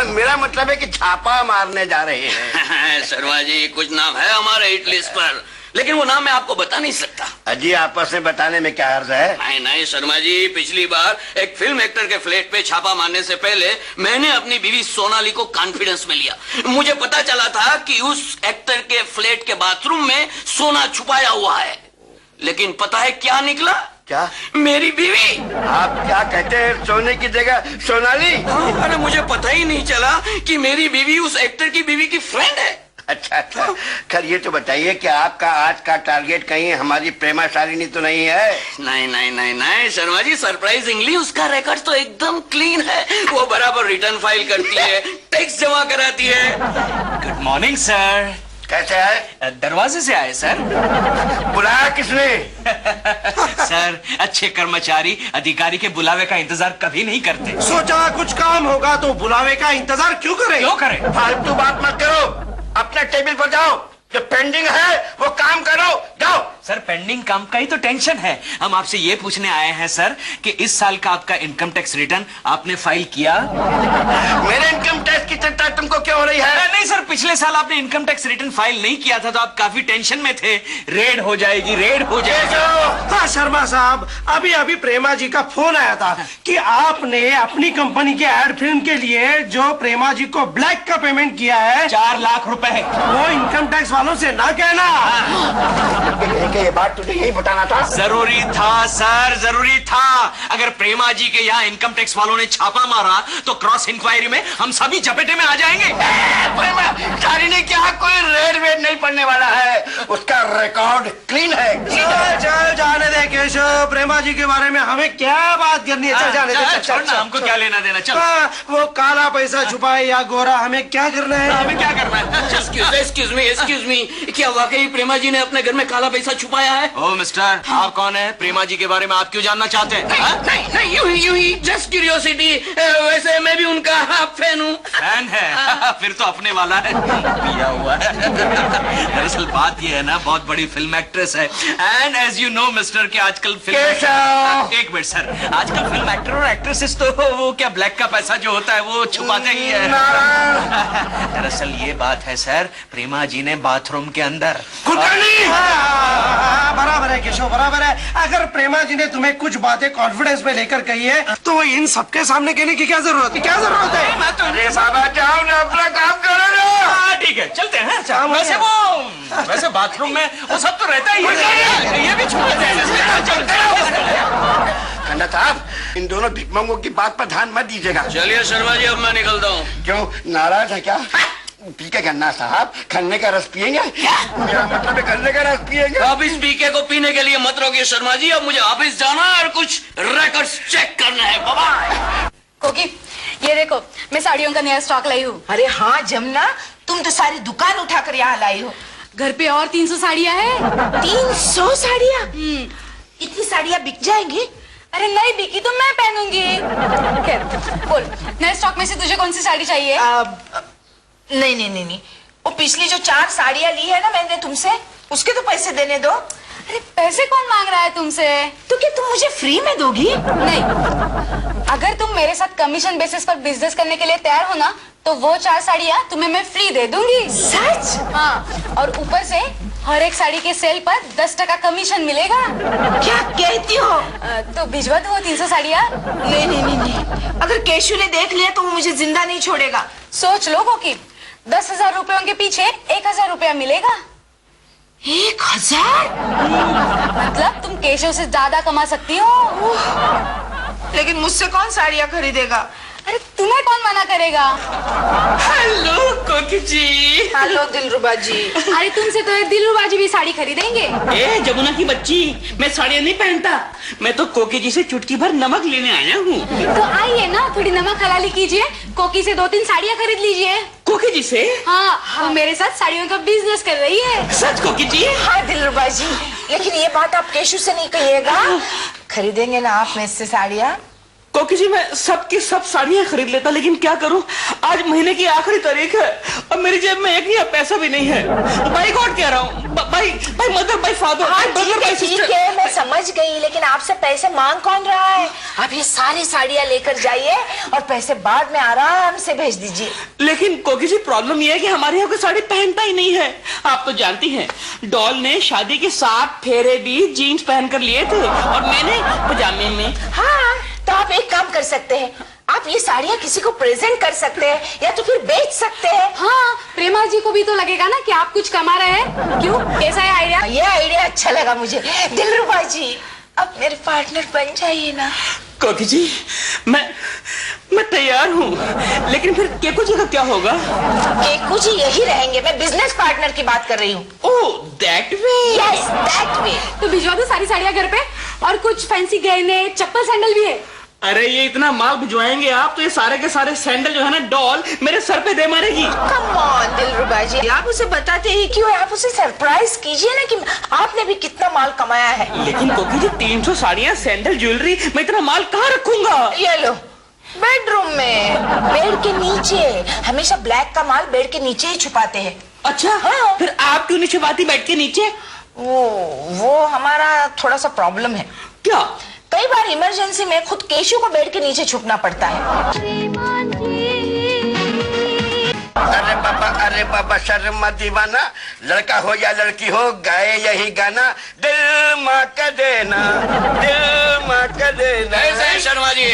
मेरा मतलब है कि छापा मारने जा रहे हैं। शर्मा जी कुछ नाम है हमारे हिट लिस्ट पर, लेकिन वो नाम मैं आपको बता नहीं सकता। अजी आपस में बताने में क्या अर्ज है? नहीं नहीं शर्मा जी, पिछली बार एक फिल्म एक्टर के फ्लैट पे छापा मारने से पहले मैंने अपनी बीवी सोनाली को कॉन्फिडेंस में लिया। मुझे पता चला था कि उस एक्टर के फ्लैट के बाथरूम में सोना छुपाया हुआ है, लेकिन पता है क्या निकला? क्या? मेरी बीवी। आप क्या कहते हैं? सोने की जगह सोनाली? अरे मुझे पता ही नहीं चला कि मेरी बीवी उस एक्टर की बीवी की फ्रेंड है। अच्छा अच्छा, खैर ये तो बताइए कि आपका आज का टारगेट कहीं हमारी प्रेमा शालिनी तो नहीं है? नहीं नहीं नहीं नहीं शर्मा जी, सरप्राइजिंगली उसका रिकॉर्ड तो एकदम क्लीन है। वो बराबर रिटर्न फाइल करती है, टैक्स जमा कराती है। Good morning sir. कैसे है? दरवाजे से आए सर। बुलाया किसने? सर अच्छे कर्मचारी अधिकारी के बुलावे का इंतजार कभी नहीं करते। सोचा कुछ काम होगा तो बुलावे का इंतजार क्यों करें? क्यों करें? फालतू बात मत करो, अपने टेबल पर जाओ, जो पेंडिंग है वो काम करो, जाओ। सर पेंडिंग काम का ही तो टेंशन है। हम आपसे ये पूछने आए हैं सर कि इस साल का आपका इनकम टैक्स रिटर्न आपने फाइल किया? मेरे इनकम टैक्स की चिंता तुमको क्यों हो रही है? नहीं सर, पिछले साल आपने इनकम टैक्स रिटर्न फाइल नहीं किया था तो आप काफी टेंशन में थे, रेड हो जाएगी, रेड हो जाएगी। हाँ शर्मा साहब, अभी अभी प्रेमा जी का फोन आया था कि आपने अपनी कंपनी के एड फिल्म के लिए जो प्रेमा जी को ब्लैक का पेमेंट किया है 4 लाख रुपए, वो इनकम टैक्स वालों से ना कहना। ये बात तुझे यही बताना था? जरूरी था सर, जरूरी था। अगर प्रेमा जी के यहाँ इनकम टैक्स वालों ने छापा मारा तो क्रॉस इंक्वायरी में हम सभी चपेटे में आ जाएंगे। प्रेमा शालिनी क्या कोई रेड वेड नहीं पड़ने वाला है, उसका रिकॉर्ड क्लीन है। चल जाने दे केशव, प्रेमा जी के बारे में हमें क्या बात करनी है? चल जाने दे, छोड़ ना, हमको क्या लेना देना। चल वो काला पैसा छुपाए या गोरा, हमें क्या करना है? हमें क्या करना है? एक्सक्यूज मी, क्या वाकई प्रेमा जी ने अपने घर में काला पैसा छुपाया है? ओ मिस्टर, आप कौन है? प्रेमा जी के बारे में आप क्यों जानना चाहते हैं? नहीं, यूं ही जस्ट क्यूरियोसिटी। वैसे मैं भी उनका फैन हूँ। फैन है? फिर तो अपने वाला है, पिया हुआ है। दरअसल बात ये है ना, बहुत बड़ी फिल्म एक्ट्रेस है। And as you know mister कि आजकल फिल्म, एक मिनट सर, आजकल फिल्म एक्टर और एक्ट्रेसेस तो वो क्या ब्लैक का पैसा जो होता है वो छुपाते ही है। दरअसल ये बात है सर, प्रेमा जी ने बाथरूम के अंदर बराबर है केशव, बराबर है। अगर प्रेमा जी ने तुम्हें कुछ बातें कॉन्फिडेंस में लेकर कही है तो इन सबके सामने कहने की क्या जरूरत है? क्या जरूरत है? अरे बाबा जाओ ना, अपना काम करो ना। ठीक है चलते हैं। वैसे बाथरूम में वो सब तो रहता ही है, ये भी छुपा जाए। खन्ना साहब, इन दोनों भिकमंगों की बात पर ध्यान मत दीजिएगा। चलिए शर्मा जी, अब मैं निकलता हूँ। क्यों, नाराज है क्या? पी के खन्ना साहब, खन्ने का रस पियेंगे? मेरा मतलब है खन्ने का रस पियेंगे। अब इस पीके को पीने के लिए मत रोकिए शर्मा जी, अब मुझे ऑफिस जाना है और कुछ रिकॉर्ड्स चेक करना है। बाय। कोकी, ये देखो मैं साड़ियों का नया स्टॉक लाई हूँ। अरे हाँ जमुना, तुम तो सारी दुकान उठाकर यहाँ लाई हो। घर पे और 300 साड़ियाँ हैं। 300 साड़ियाँ? इतनी साड़ियाँ बिक जाएंगी? अरे नहीं बिकी तो मैं पहनूंगी। खैर बोल, नए स्टॉक में से तुझे कौन सी साड़ी चाहिए? नहीं, वो पिछली जो 4 साड़ियाँ ली है ना मैंने तुमसे, उसके तो पैसे देने दो। अरे पैसे कौन मांग रहा है तुमसे? तो क्या तुम मुझे फ्री में दोगी? नहीं, अगर तुम मेरे साथ कमीशन बेसिस पर बिजनेस करने के लिए तैयार हो ना तो वो 4 साड़ियाँ तुम्हें मैं फ्री दे दूंगी। सच? हाँ, और ऊपर से हर एक साड़ी के सेल पर 10% कमीशन मिलेगा। क्या कहती हो? तो भिजवा दो 300 साड़ियाँ। नहीं, अगर केशु ने देख लिया तो वो मुझे जिंदा नहीं छोड़ेगा। सोच लो कोकी, 10,000 रुपयों के पीछे 1,000 रुपया मिलेगा। 1,000? मतलब तुम केशव से ज्यादा कमा सकती हो। लेकिन मुझसे कौन साड़ियाँ खरीदेगा? अरे तुम्हें कौन मना करेगा? हेलो कोकी जी। हेलो दिलरुबा जी। अरे तुमसे तो एक दिलरुबाजी भी साड़ी खरीदेंगे। ए जमुना की बच्ची, मैं साड़ियाँ नहीं पहनता, मैं तो कोकी जी से चुटकी भर नमक लेने आया हूँ। तो आइए ना, थोड़ी नमक हलाली कीजिए, कोकी से 2-3 साड़ियाँ खरीद लीजिए। कोकी जी से? हाँ, वो मेरे साथ साड़ियों का बिजनेस कर रही है। सच कोकी जी? हाँ दिलरुबा जी, लेकिन ये बात आप केशु से नहीं कहिएगा। खरीदेंगे ना आप मेरे से साड़ियाँ? कोकी जी, मैं सबकी सब साड़ियां खरीद लेता, लेकिन क्या करूं, आज महीने की आखिरी तारीख है और मेरी जेब में एक नया पैसा भी नहीं है। बाई गॉड कह रहा हूं, बाई मदर, बाई फादर, हाँ बाई ब्रदर, बाई ठीक सिस्टर। है, मैं समझ गई, लेकिन आपसे पैसे मांग कौन रहा है? आप ये सारी साड़ियां लेकर जाइए और पैसे बाद में आराम से भेज दीजिए। लेकिन कोकी जी, प्रॉब्लम यह है कि हमारे यहाँ कोई साड़ी पहनता ही नहीं है। आप तो जानती हैं, डॉल ने शादी के 7 फेरे भी जीन्स पहनकर लिए थे और मैंने पजामे में। हाँ, तो आप एक काम कर सकते हैं, आप ये साड़ियां किसी को प्रेजेंट कर सकते हैं या तो फिर बेच सकते हैं। हाँ, प्रेमा जी को भी तो लगेगा ना कि आप कुछ कमा रहे हैं। क्यों, कैसा है आइडिया? ये आइडिया अच्छा लगा मुझे। दिलरुबा जी, अब मेरे पार्टनर बन जाइए ना। कोकी जी, मैं तैयार हूँ, लेकिन फिर केकू जी का क्या होगा? केकू जी यही रहेंगे, मैं बिजनेस पार्टनर की बात कर रही हूँ। Oh, that way. Yes, that way. तो भिजवा दो सारी साड़ियां घर पे, और कुछ फैंसी गहने, चप्पल सैंडल भी है। अरे ये इतना माल भिजवाएंगे आप तो ये सारे के सारे सैंडल जो है ना डॉल मेरे सर पे दे मारेगी। कम ऑन दिलरुबा जी, आप उसे बताते ही क्यों? आप उसे सरप्राइज कीजिए ना कि आपने भी कितना माल कमाया है। लेकिन कोकी जी, 300 साड़ियाँ, सैंडल, ज्वेलरी, मैं इतना माल कहाँ रखूंगा? ये लो, बेडरूम में, बेड के नीचे। हमेशा ब्लैक का माल बेड के नीचे ही छुपाते हैं। अच्छा, हाँ। फिर आप क्यों नहीं छुपाती बेड के नीचे? वो हमारा थोड़ा सा प्रॉब्लम है। क्या? कई बार इमरजेंसी में खुद केशु को बेड के नीचे छुपना पड़ता है। अरे बाबा शर्म मत दीवाना, लड़का हो या लड़की हो, गाए यही गाना, दिल माँ का देना, दिल माँ का देना। कैसे हैं शर्मा जी?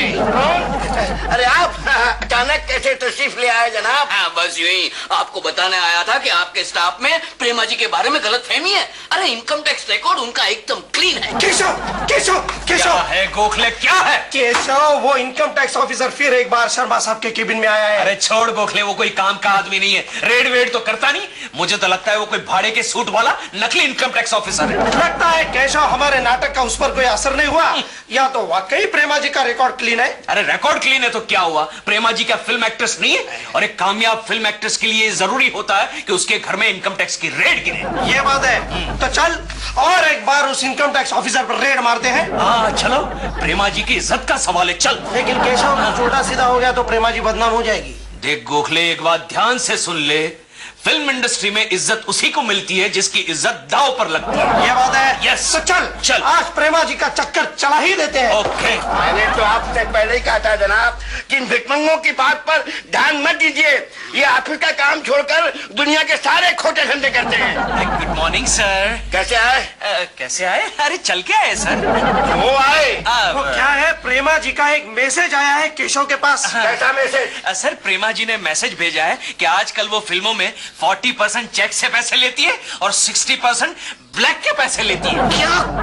अरे आप अचानक कैसे तशरीफ ले आए जनाब? हाँ, बस यूं ही आपको बताने आया था कि आपके स्टाफ में प्रेमा जी के बारे में गलत फहमी है। अरे इनकम टैक्स रिकॉर्ड उनका एकदम क्लीन है। केशव, केशव, क्या केशव, है गोखले, क्या है? केशव, वो इनकम टैक्स ऑफिसर फिर एक बार शर्मा साहब के केबिन में आया है। अरे छोड़ गोखले, वो कोई काम का आदमी नहीं है, रेड वेड तो करता नहीं। मुझे तो लगता है वो कोई भाड़े के सूट वाला नकली इनकम टैक्स ऑफिसर है। लगता है केशव हमारे नाटक का उस पर कोई असर नहीं हुआ, या तो वाकई प्रेमा जी का रिकॉर्ड क्लीन है। अरे रिकॉर्ड क्लीन है तो क्या हुआ? प्रेमा जी क्या फिल्म एक्ट्रेस नहीं है? और एक कामयाब फिल्म एक्ट्रेस के लिए जरूरी होता है कि उसके घर में इनकम टैक्स की रेड गिरे। ये बात है, तो चल और एक बार उस इनकम टैक्स ऑफिसर पर रेड मारते हैं। हाँ चलो, प्रेमा जी की इज्जत का सवाल है, चल। लेकिन केशव, कुछ उल्टा सीधा हो गया तो प्रेमा जी बदनाम हो जाएगी। देख गोखले, एक बात ध्यान से सुन ले, फिल्म इंडस्ट्री में इज्जत उसी को मिलती है जिसकी इज्जत दांव पर लगती है। ये बात है। यस। तो चल चल। आज प्रेमा जी का चक्कर चला ही देते हैं। ओके। मैंने तो आपसे पहले ही कहा था जनाब कि इन भिकमंगों की बात पर ध्यान मत दीजिए। ये ऑफिस का काम छोड़कर दुनिया के सारे खोटे धंधे करते हैं। Good morning sir. कैसे आए? कैसे आए? अरे चल के आए सर। वो आए। वो क्या है, प्रेमा जी का एक मैसेज आया है केशव के पास। कैसा मैसेज? सर प्रेमा जी ने मैसेज भेजा है कि आजकल वो फिल्मों में 40% चेक से पैसे लेती है और 60% ब्लैक के पैसे लेती है। क्या